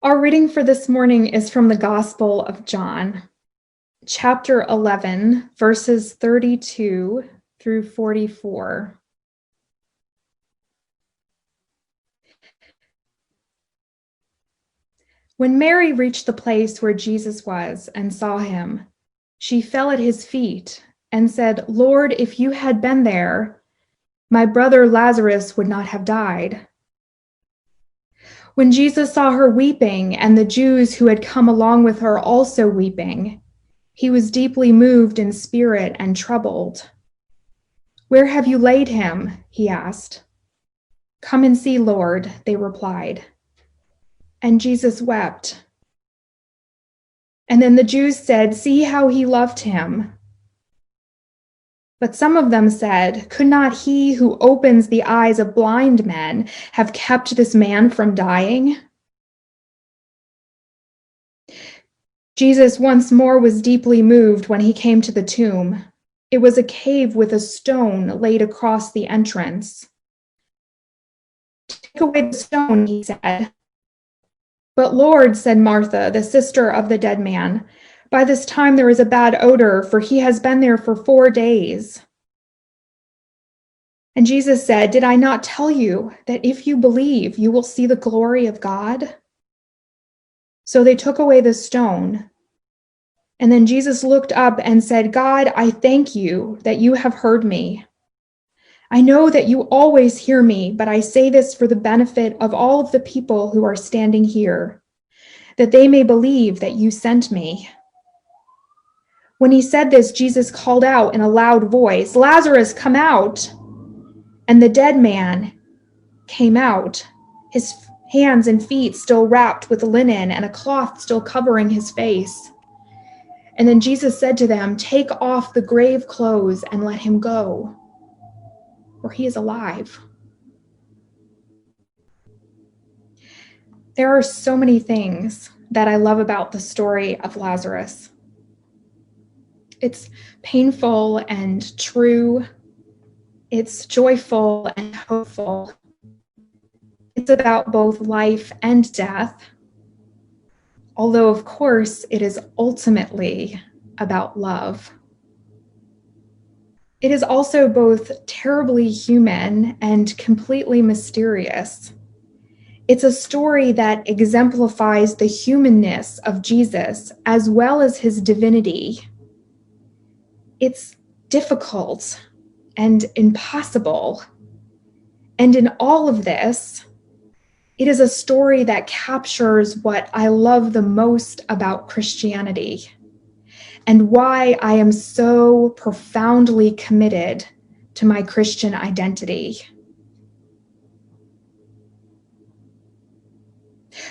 Our reading for this morning is from the Gospel of John, chapter 11, verses 32 through 44. When Mary reached the place where Jesus was and saw him, she fell at his feet and said, "Lord, if you had been there, my brother Lazarus would not have died." When Jesus saw her weeping and the Jews who had come along with her also weeping, he was deeply moved in spirit and troubled. "Where have you laid him?" he asked. "Come and see, Lord," they replied. And Jesus wept. And then the Jews said, "See how he loved him." But some of them said, "Could not he who opens the eyes of blind men have kept this man from dying?" Jesus once more was deeply moved when he came to the tomb. It was a cave with a stone laid across the entrance. "Take away the stone," he said. "But Lord," said Martha, the sister of the dead man, "by this time there is a bad odor, for he has been there for 4 days." And Jesus said, "Did I not tell you that if you believe, you will see the glory of God?" So they took away the stone. And then Jesus looked up and said, "God, I thank you that you have heard me. I know that you always hear me, but I say this for the benefit of all of the people who are standing here, that they may believe that you sent me." When he said this, Jesus called out in a loud voice, "Lazarus, come out!" And the dead man came out, his hands and feet still wrapped with linen and a cloth still covering his face. And then Jesus said to them, "Take off the grave clothes and let him go, for he is alive." There are so many things that I love about the story of Lazarus. It's painful and true. It's joyful and hopeful. It's about both life and death, although, of course, it is ultimately about love. It is also both terribly human and completely mysterious. It's a story that exemplifies the humanness of Jesus as well as his divinity. It's difficult and impossible. And in all of this, it is a story that captures what I love the most about Christianity and why I am so profoundly committed to my Christian identity.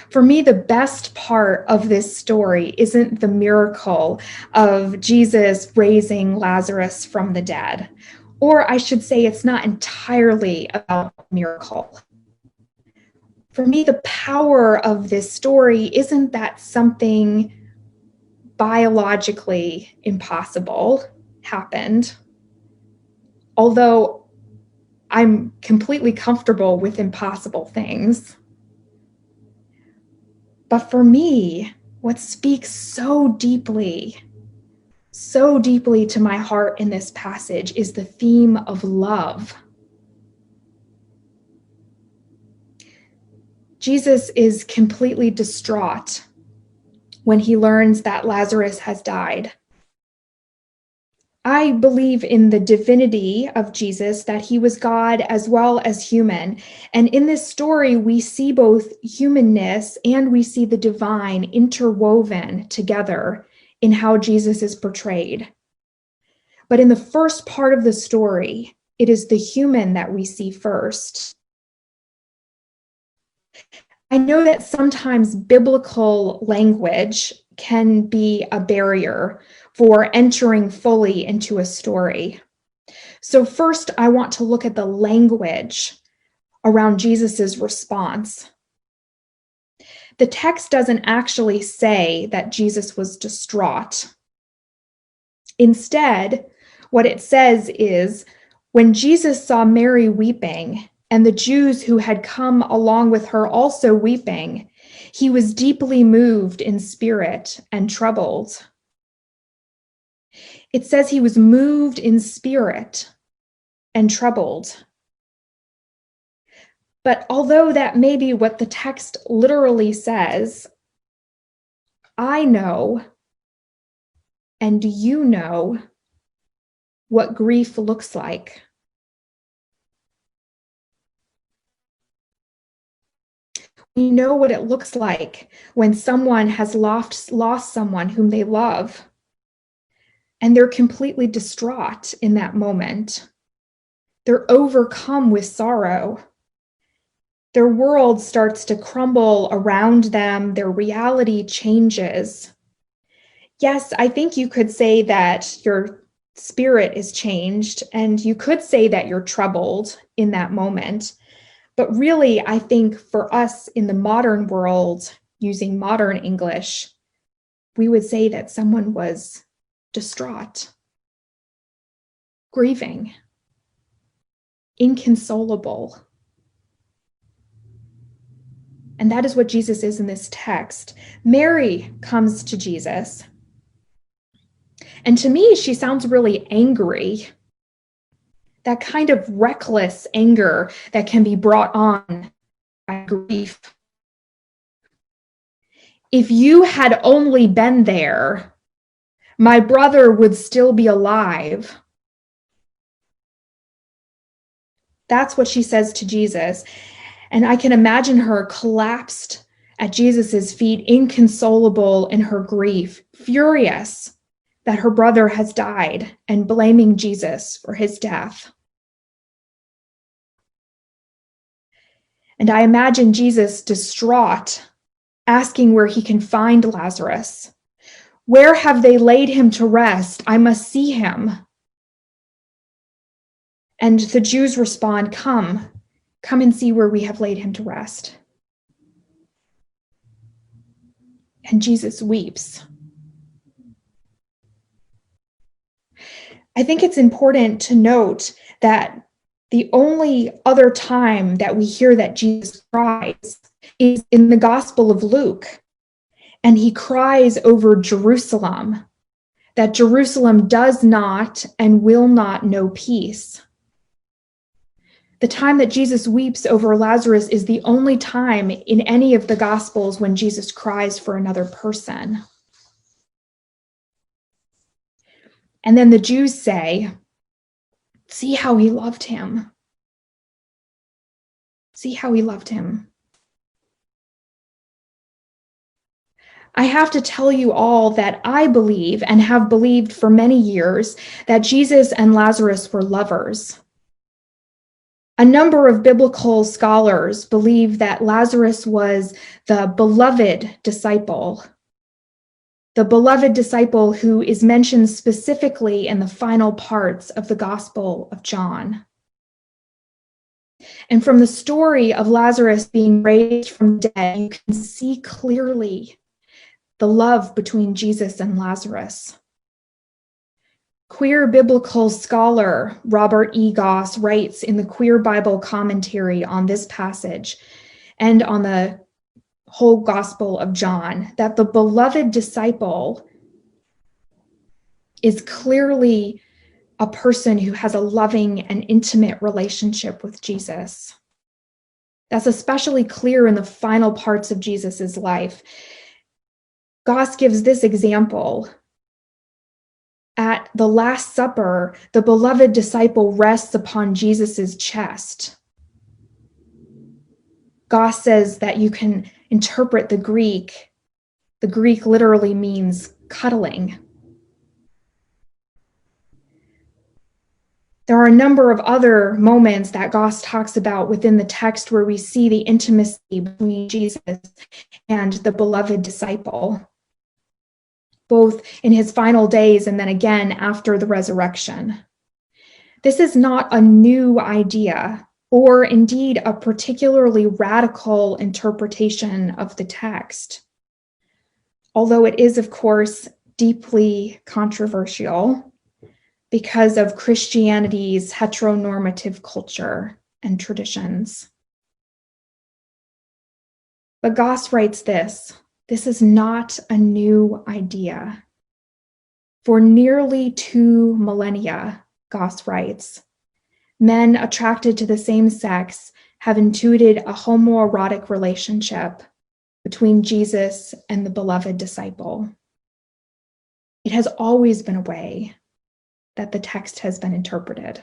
For me, the best part of this story isn't the miracle of Jesus raising Lazarus from the dead, or I should say it's not entirely about a miracle. For me, the power of this story isn't that something biologically impossible happened, although I'm completely comfortable with impossible things. But for me, what speaks so deeply to my heart in this passage is the theme of love. Jesus is completely distraught when he learns that Lazarus has died. I believe in the divinity of Jesus, that he was God as well as human. And in this story, we see both humanness and we see the divine interwoven together in how Jesus is portrayed. But in the first part of the story, it is the human that we see first. I know that sometimes biblical language can be a barrier for entering fully into a story. So first, I want to look at the language around Jesus's response. The text doesn't actually say that Jesus was distraught. Instead, what it says is, when Jesus saw Mary weeping and the Jews who had come along with her also weeping, He was deeply moved in spirit and troubled. It says he was moved in spirit and troubled. But although that may be what the text literally says, I know, and you know, what grief looks like. We know what it looks like when someone has lost someone whom they love, and they're completely distraught in that moment. They're overcome with sorrow. Their world starts to crumble around them. Their reality changes. Yes, I think you could say that your spirit is changed, and you could say that you're troubled in that moment. But really, I think for us in the modern world, using modern English, we would say that someone was distraught, grieving, inconsolable. And that is what Jesus is in this text. Mary comes to Jesus. And to me, she sounds really angry. That kind of reckless anger that can be brought on by grief. If you had only been there, my brother would still be alive. That's what she says to Jesus. And I can imagine her collapsed at Jesus's feet, inconsolable in her grief, furious that her brother has died and blaming Jesus for his death. And I imagine Jesus distraught, asking where he can find Lazarus. Where have they laid him to rest? I must see him. And the Jews respond, come and see where we have laid him to rest. And Jesus weeps. I think it's important to note that the only other time that we hear that Jesus cries is in the Gospel of Luke. And he cries over Jerusalem, that Jerusalem does not and will not know peace. The time that Jesus weeps over Lazarus is the only time in any of the Gospels when Jesus cries for another person. And then the Jews say, see how he loved him. See how he loved him. I have to tell you all that I believe and have believed for many years that Jesus and Lazarus were lovers. A number of biblical scholars believe that Lazarus was the beloved disciple who is mentioned specifically in the final parts of the Gospel of John. And from the story of Lazarus being raised from the dead, you can see clearly the love between Jesus and Lazarus. Queer biblical scholar Robert E. Goss writes in the Queer Bible Commentary on this passage and on the whole Gospel of John that the beloved disciple is clearly a person who has a loving and intimate relationship with Jesus. That's especially clear in the final parts of Jesus's life. Goss gives this example. At the Last Supper, the beloved disciple rests upon Jesus's chest. Goss says that you can interpret the Greek. The Greek literally means cuddling. There are a number of other moments that Goss talks about within the text where we see the intimacy between Jesus and the beloved disciple, both in his final days and then again after the resurrection. This is not a new idea, or indeed a particularly radical interpretation of the text, although it is, of course, deeply controversial because of Christianity's heteronormative culture and traditions. But Goss writes this is not a new idea. For nearly 2 millennia, Goss writes, men attracted to the same sex have intuited a homoerotic relationship between Jesus and the beloved disciple. It has always been a way that the text has been interpreted.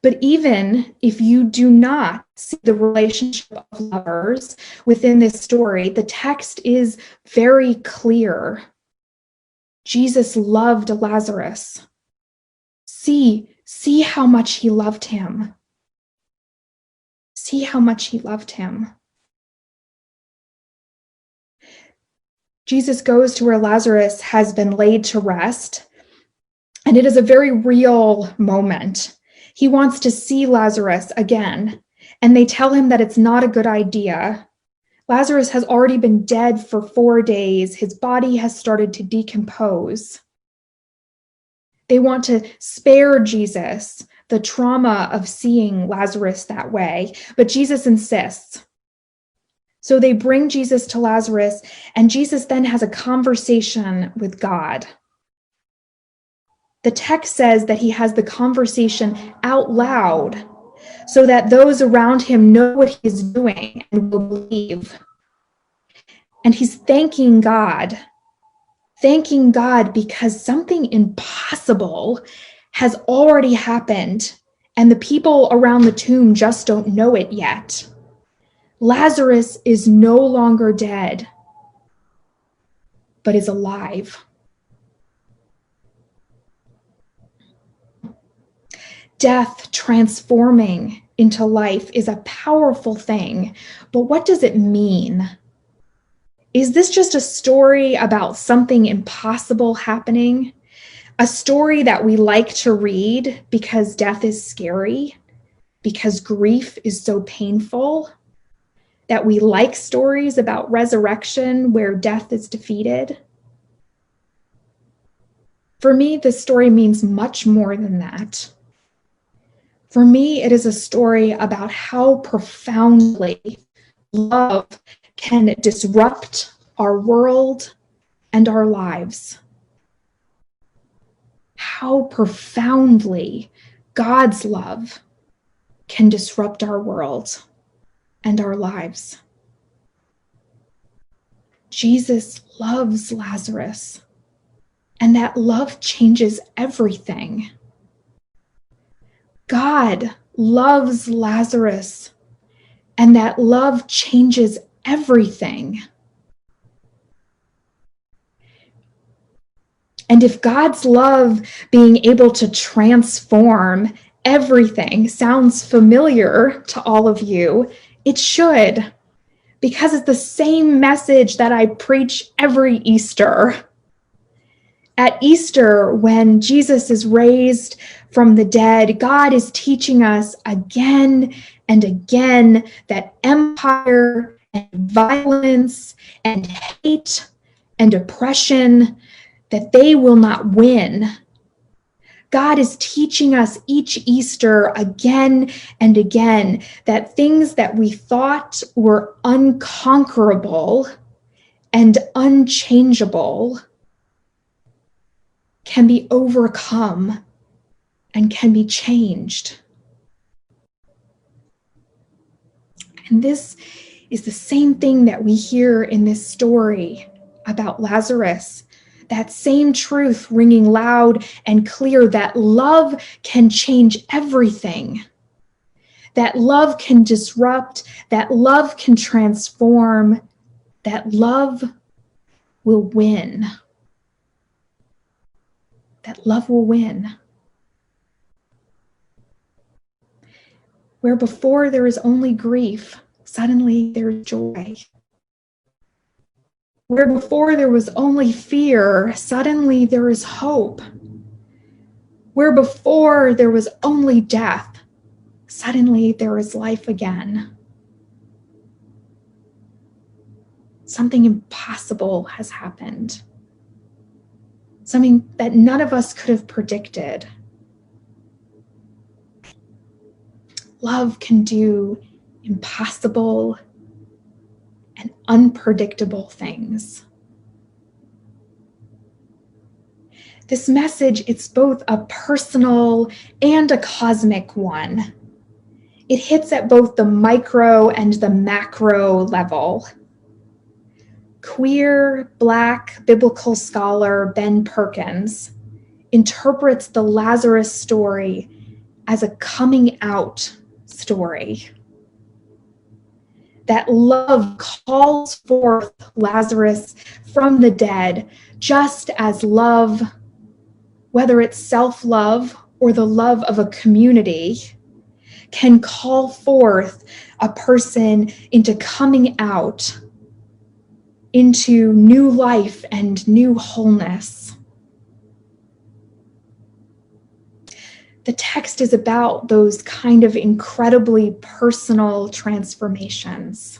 But even if you do not see the relationship of lovers within this story, the text is very clear. Jesus loved Lazarus. See how much he loved him. See how much he loved him. Jesus goes to where Lazarus has been laid to rest, and it is a very real moment. He wants to see Lazarus again, and they tell him that it's not a good idea. Lazarus has already been dead for 4 days. His body has started to decompose. They want to spare Jesus the trauma of seeing Lazarus that way, but Jesus insists. So they bring Jesus to Lazarus, and Jesus then has a conversation with God. The text says that he has the conversation out loud so that those around him know what he's doing and will believe. And he's thanking God because something impossible has already happened, and the people around the tomb just don't know it yet. Lazarus is no longer dead, but is alive. Death transforming into life is a powerful thing, but what does it mean? Is this just a story about something impossible happening? A story that we like to read because death is scary, because grief is so painful, that we like stories about resurrection where death is defeated? For me, this story means much more than that. For me, it is a story about how profoundly love can disrupt our world and our lives. How profoundly God's love can disrupt our world and our lives. Jesus loves Lazarus, and that love changes everything. God loves Lazarus, and that love changes everything. And if God's love being able to transform everything sounds familiar to all of you, it should, because it's the same message that I preach every Easter. At Easter, when Jesus is raised from the dead, God is teaching us again and again that empire and violence and hate and oppression, that they will not win. God is teaching us each Easter again and again that things that we thought were unconquerable and unchangeable can be overcome and can be changed. And this is the same thing that we hear in this story about Lazarus. That same truth ringing loud and clear, that love can change everything. That love can disrupt, that love can transform, that love will win. That love will win. Where before there is only grief, suddenly there is joy. Where before there was only fear, suddenly there is hope. Where before there was only death, suddenly there is life again. Something impossible has happened. Something that none of us could have predicted. Love can do impossible, and unpredictable things. This message, it's both a personal and a cosmic one. It hits at both the micro and the macro level. Queer, Black biblical scholar Ben Perkins interprets the Lazarus story as a coming out story. That love calls forth Lazarus from the dead, just as love, whether it's self-love or the love of a community, can call forth a person into coming out, into new life and new wholeness. The text is about those kind of incredibly personal transformations.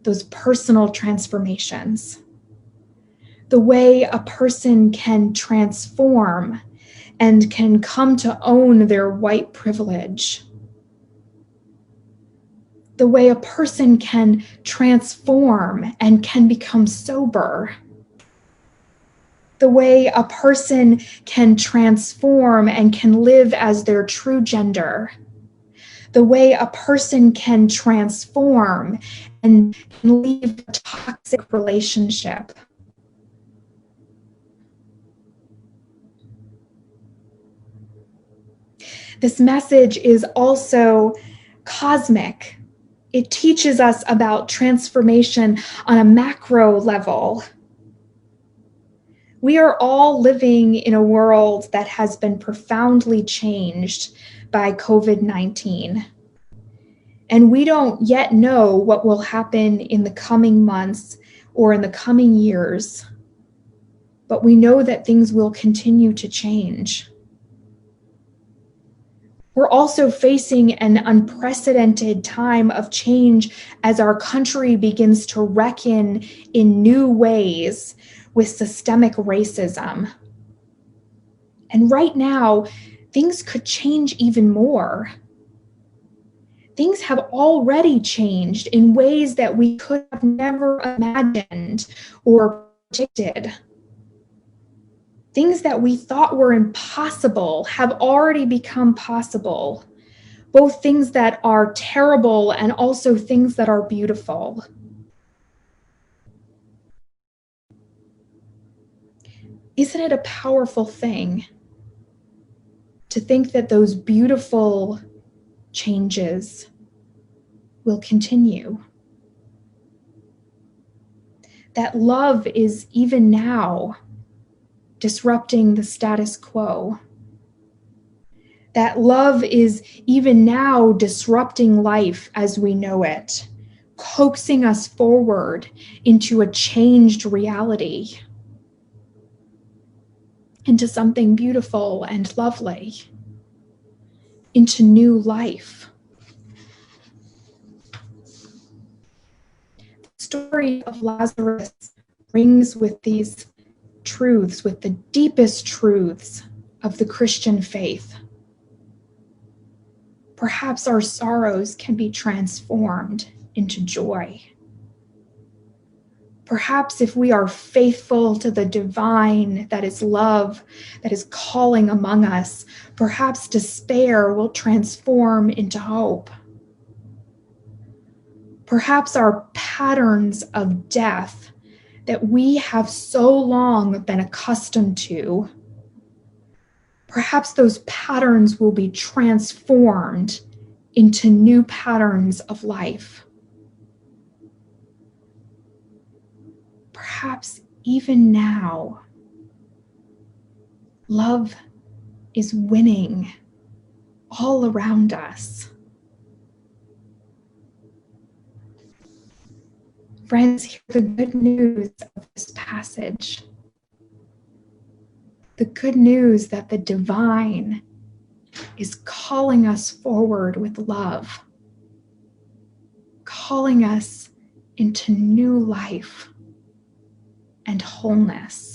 Those personal transformations. The way a person can transform and can come to own their white privilege. The way a person can transform and can become sober. The way a person can transform and can live as their true gender. The way a person can transform and can leave a toxic relationship. This message is also cosmic. It teaches us about transformation on a macro level. We are all living in a world that has been profoundly changed by COVID-19. And we don't yet know what will happen in the coming months or in the coming years. But we know that things will continue to change. We're also facing an unprecedented time of change as our country begins to reckon in new ways with systemic racism. And right now, things could change even more. Things have already changed in ways that we could have never imagined or predicted. Things that we thought were impossible have already become possible, both things that are terrible and also things that are beautiful. Isn't it a powerful thing to think that those beautiful changes will continue? That love is even now disrupting the status quo. That love is even now disrupting life as we know it, coaxing us forward into a changed reality, into something beautiful and lovely, into new life. The story of Lazarus rings with these truths, with the deepest truths of the Christian faith. Perhaps our sorrows can be transformed into joy. Perhaps if we are faithful to the divine that is love, that is calling among us, perhaps despair will transform into hope. Perhaps our patterns of death that we have so long been accustomed to, perhaps those patterns will be transformed into new patterns of life. Perhaps even now, love is winning all around us. Friends, hear the good news of this passage. The good news that the divine is calling us forward with love, calling us into new life and wholeness.